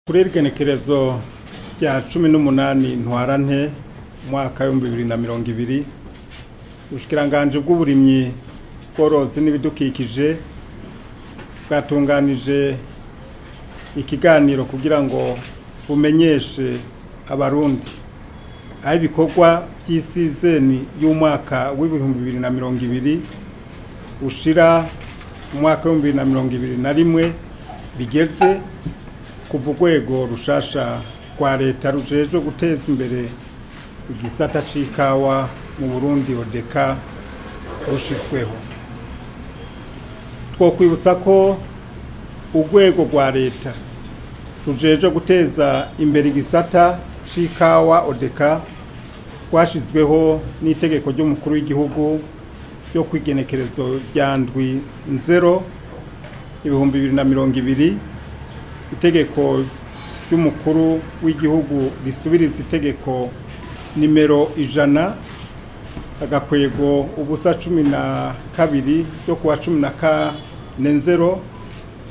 Kuri igenekerezo rya 18 ntwarante mwaka 2020 ubushikiranganje bw'uburimyi bworozi n'ibidukikije bwatunganije ikiganiro kugira ngo bumenyeshe abarundi aho ibikorwa by'isizeni y'umwaka w'2020 ushira umwaka wa 2021 bigeze kuva urwego rushasha rwa leta rujejwe guteza imbere igisata c'ikawa mu Burundi ODECA rushizweho. Twokwibutsa ko urwego rwa leta rujejwe guteza imbere igisata c'ikawa ODECA rwashizweho n'itegeko ry'umukuru w'igihugu ryo kwigenekerezo rya ndwi 0/2020 itegeko ry'umukuru w'igihugu risubiriza itegeko nimero 100 agakwego ubusa 12 ryo kuwa 14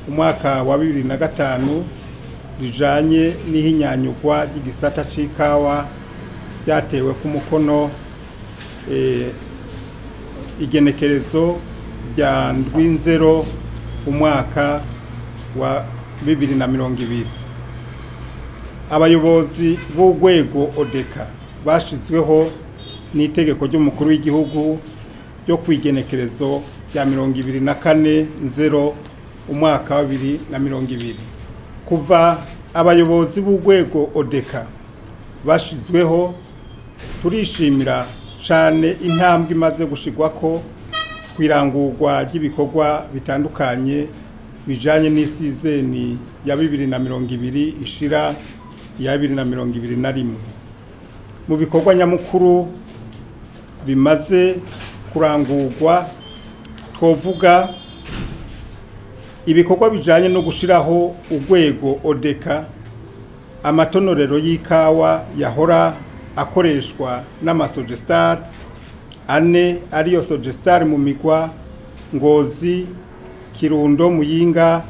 umwaka wa 2005 rijanye n'ihinyanyugwa ry'igisata c'ikawa byatewe ku mukono igenekerezo rya ndwi 0 umwaka wa 2020. Abayobozi b'urwego ODECA bashizweho n'itegeko ry'umukuru w'igihugu ryo kwigenekerezo rya 24/0 umwaka wa 2020. Kuva abayobozi b'urwego ODECA bashizweho turishimira cyane intambwe imaze gushigwako kwirangurwa ry'ibikorwa bitandukanye bijanye n'isizeni ya 2020 ishira ya 2021. Mu bikorwa nyamukuru bimaze kurangurwa twovuga ibikorwa bijanye no gushiraho urwego ODECA amatonorero y'ikawa yahora akoreshwa n'amasogestar ane ariyo sogestar mu migwa Ngozi, Kirundo, Muyinga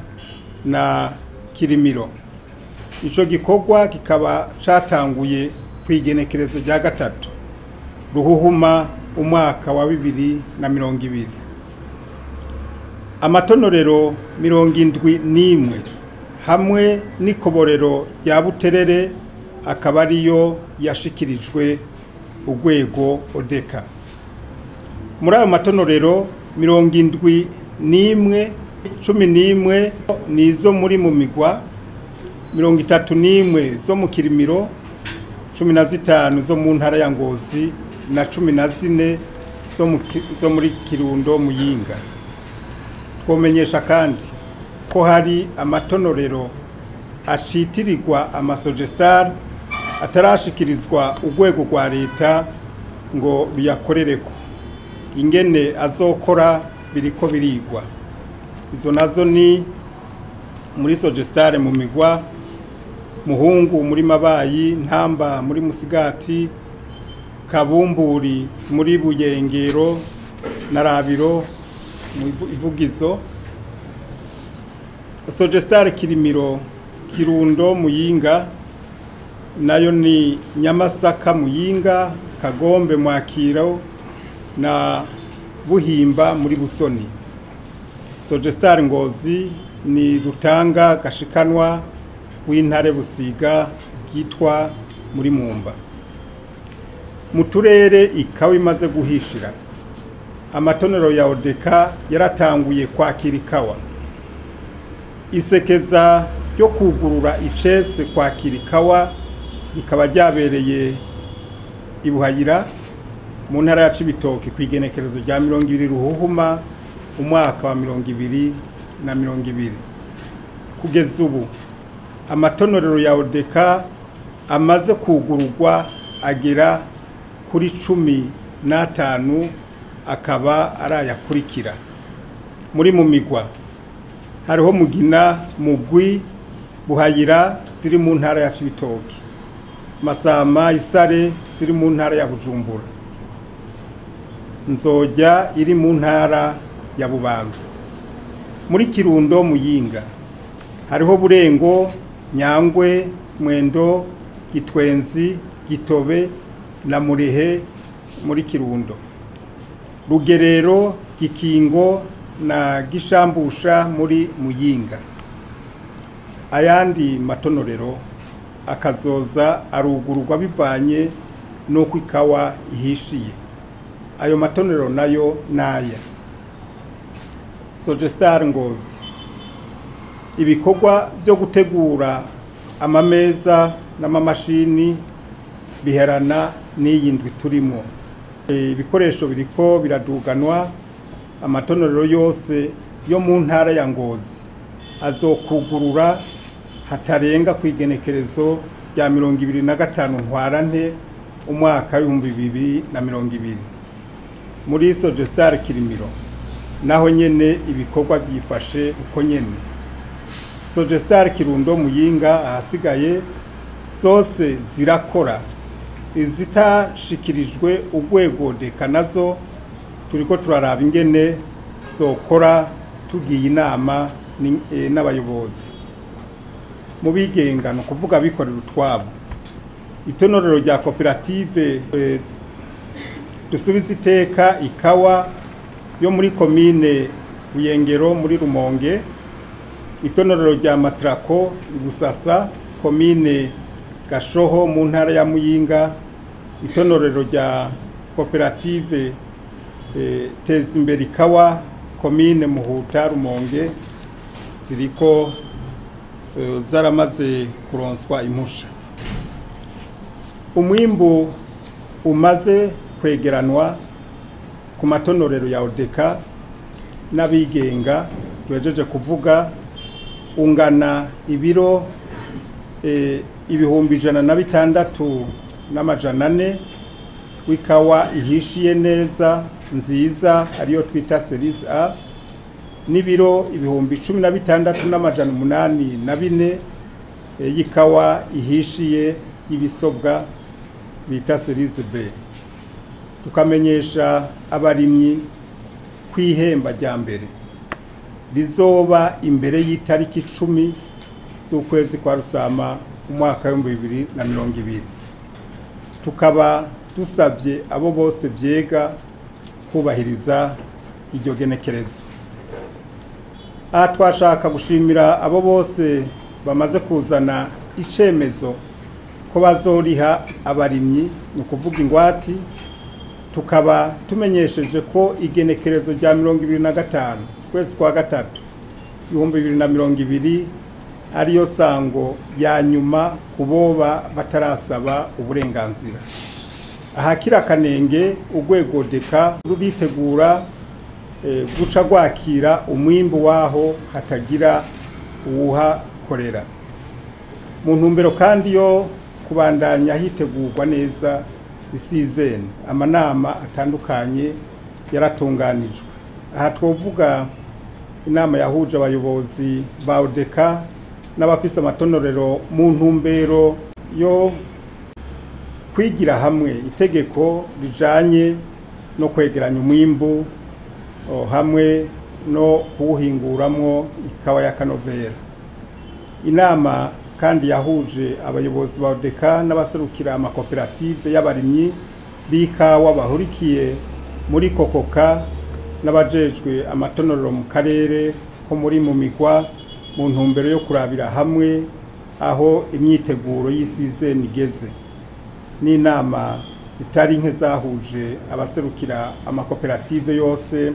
na Kirimiro. Ico gikorwa kikaba catanguye kwigenekerezo rya gatatu ruhuhuma umwaka wa 2020. Amatonorero 71 hamwe n'ikoborero rya Buterere akaba ariyo yashikirijwe urwego ODECA. Muri ayo matonorero 71 11 nizo muri mu migwa 31 zo mu Kirimiro 15 zo mu ntara ya Ngozi na 14 zo muri Kirundo Muyinga. Twomenyesha kandi ko hari amatonorero ashitirirwa amasogestar atarashikirizwa urwego rwa leta ngo ruyakorereko ingene azokora biriko birigwa. Izo nazo ni muri sogestar mu migwa Muhungu muri Mabayi, Ntamba muri Musigati, Kabumburi muri Buyengero na Rabiro mu Ivugizo. Sogestar Kirimiro, Kirundo, Muyinga nayo ni Nyamasaka, Muyinga, Kagombe, Mwakiro na Buhimba muri Busoni. Sogestar Ngozi ni Rutanga, Gashikanwa w'intare Busiga gitwa muri Mumba. Mu turere ikawa imaze guhishira amatonero ya ODECA yaratanguye kwakira ikawa. Isekeza ryo kugurura icese kwakira ikawa rikaba ryabereye Ibuhayira mu ntara ya Cibitoke kwigenekerezo rya 20 ruhuhuma umwaka wa 2020. Kugeza ubu amatonorero ya ODECA amaze kugururwa agera kuri 15 akaba arayakurikira. Muri mu migwa hariho Mugina, Mugwi, Buhayira ziri mu ntara ya Cibitoke, Masama, Isare ziri mu ntara ya Bujumbura, Nzojya iri mu ntara ya Bubanza. Muri Kirundo Muyinga hariho Burengo, Nyangwe, Mwendo, Gitwenzi, Gitobe na Murehe muri Kirundo, Rugerero, Gikingo na Gishambusha muri Muyinga. Ayandi matonorero akazoza arugururwa bivanye nuko ikawa ihishiye. Ayo matonorero nayo naya: Sogestar Ngozi, ibikorwa byo gutegura amameza n'amamashini biherana n'iyindwi turimo. Ibikoresho biriko biraduganwa. Amatonorero yose yo mu ntara ya Ngozi azokugurura hatarenga kwigenekerezo rya 25 Ntwarante umwaka wa 2020. Muri Sogestar Kirimiro naho nyene ibikorwa byifashe uko nyene. Sogestar Kirundo, Muyinga ahasigaye zose zirakora. Izitashikirijwe urwego deka nazo turiko turaraba ingene zokora tugiye inama n'abayobozi. Mu bigenga no kuvuga bikorera utwabo, itonorero rya koperative dusubiza iteka ikawa yo muri komine Buyengero muri Rumonge, itonorero rya Matrako Ibusasa komine Gashoho mu ntara ya Muyinga, itonorero rya koperative Teza Imbere Ikawa komine Muhuta Rumonge ziriko zaramaze kuronswa impusha. Umwimbu umaze kwegeranwa ku matonorero ya Odeka n'abigenga twejeje kuvuga ungana ibiro 1,600 w'ikawa ihishiye neza nziza ariyo twita Series A, n'ibiro 16,804 y'ikawa ihishiye ibisobwa bita Series B. Tukamenyesha abarimyi kwihemba rya mbere rizoba imbere y'itariki 10 z'ukwezi kwa Rusama umwaka wa 2020. Tukaba dusabye abo bose vyega kubahiriza iryo genekerezo. Aha twashaka gushimira abo bose bamaze kuzana icemezo ko bazoriha abarimyi no kuvuga ingwati. Tukaba tumenyesheje ko igenekerezo rya 25 kwezi kwa gatatu 2020 ariyo sango ya nyuma kuboba batarasaba uburenganzira. Ahakira kanenge urwego deka ruritegura guca gwakira umwimbu waho hatagira uwuhakorera. Mu ntumbero kandi yo kubandanya hitegurwa neza isizeni, amanama atandukanye yaratunganijwe. Aha twovuga inama yahuje abayobozi ba Odeka n'abafise amatonorero mu ntumbero yo kwigira hamwe itegeko bijanye no kwegeranya umwimbu hamwe no kuwuhinguramwo ikawa ya kanovera. Inama kandi yahuje abayobozi ba Odeka n'abaserukira amakoperative y'abarimyi b'ikawa bahurikiye muri Kokoka n'abajejwe amatonorero mu karere ko muri Mumigwa mu ntumbero yo kurabira hamwe aho imyiteguro y'isizeni igeze. N'inama zitari nke zahuje abaserukira amakoperative yose,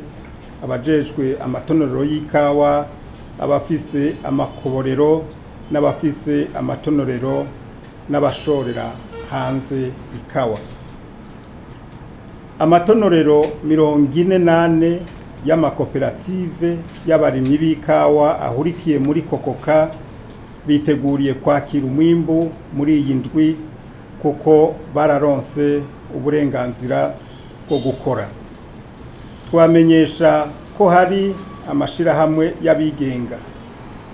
abajejwe amatonorero y'ikawa, abafise amakoborero n'abafise amatonorero n'abashorera hanze ikawa. Amatonorero 48 y'amakoperative y'abarimyi b'ikawa ahurikiye muri Kokoka biteguriye kwakira umwimbu muri iyi ndwi kuko bararonse uburenganzira bwo gukora. Twamenyesha ko hari amashirahamwe y'abigenga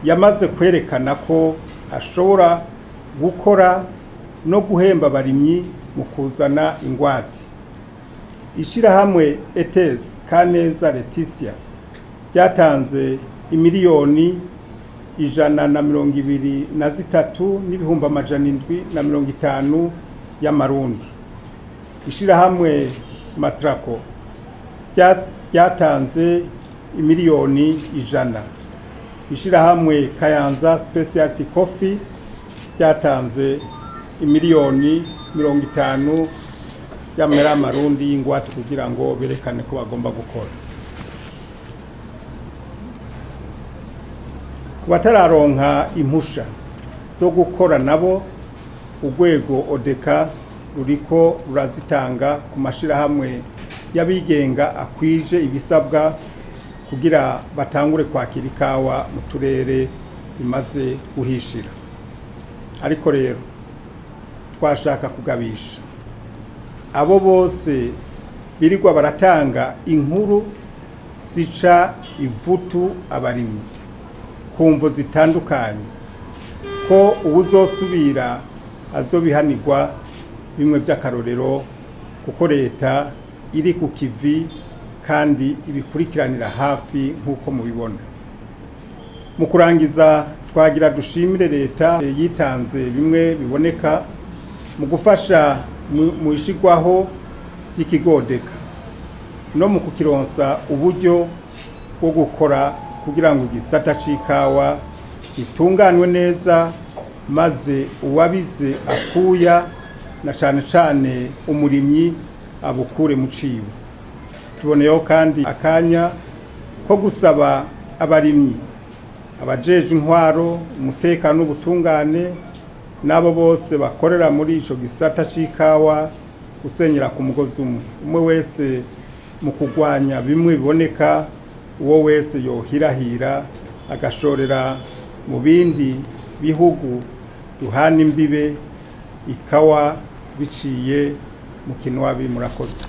yamaze kwerekana ko ashobora gukora no guhemba abarimyi mu kuzana ingwate. Ishirahamwe ETS Kaneza Leticia ryatanze imiliyoni 123 n'ibihumbi 750 y'amarundi. Ishirahamwe Matraco ryatanze imiliyoni 100. Ishirahamwe Kayanza Specialty Coffee ryatanze imiliyoni 50 y'amarundi y'ingwate kugira ngo berekane ko bagomba gukora. Kubatararonka impusha zo gukora nabo urwego Odeka ruriko rurazitanga ku mashirahamwe y'abigenga akwije ibisabwa kugira batangure kwakira ikawa mu turere bimaze guhishira. Ariko rero twashaka kugabisha abo bose birirwa baratanga inkuru zica ivutu abarimyi kumvo zitandukanye ko uwuzosubira azobihanirwa bimwe by'akarorero kuko leta iri ku kivi kandi ibikurikiranira hafi nk'uko mubibona. Mu kurangiza twagira dushimire leta yitanze bimwe biboneka mu gufasha mu ishigwaho ry'ikigodeka no mu kukironsa uburyo bwo gukora kugira ngo igisata c'ikawa gitunganwe neza maze uwabize akuya na cane umurimyi abukure mu cibo. Tuboneyeho kandi akanya ko gusaba abarimyi, abajeje intwaro, umutekano n'ubutungane nabo bose bakorera muri ico gisata c'ikawa gusenyera ku mugozi umwe wese mu kugwanya bimwe biboneka, uwo wese yohirahira agashorera mu bindi bihugu duhana imbibe ikawa biciye mu Kinwabi. Murakoze.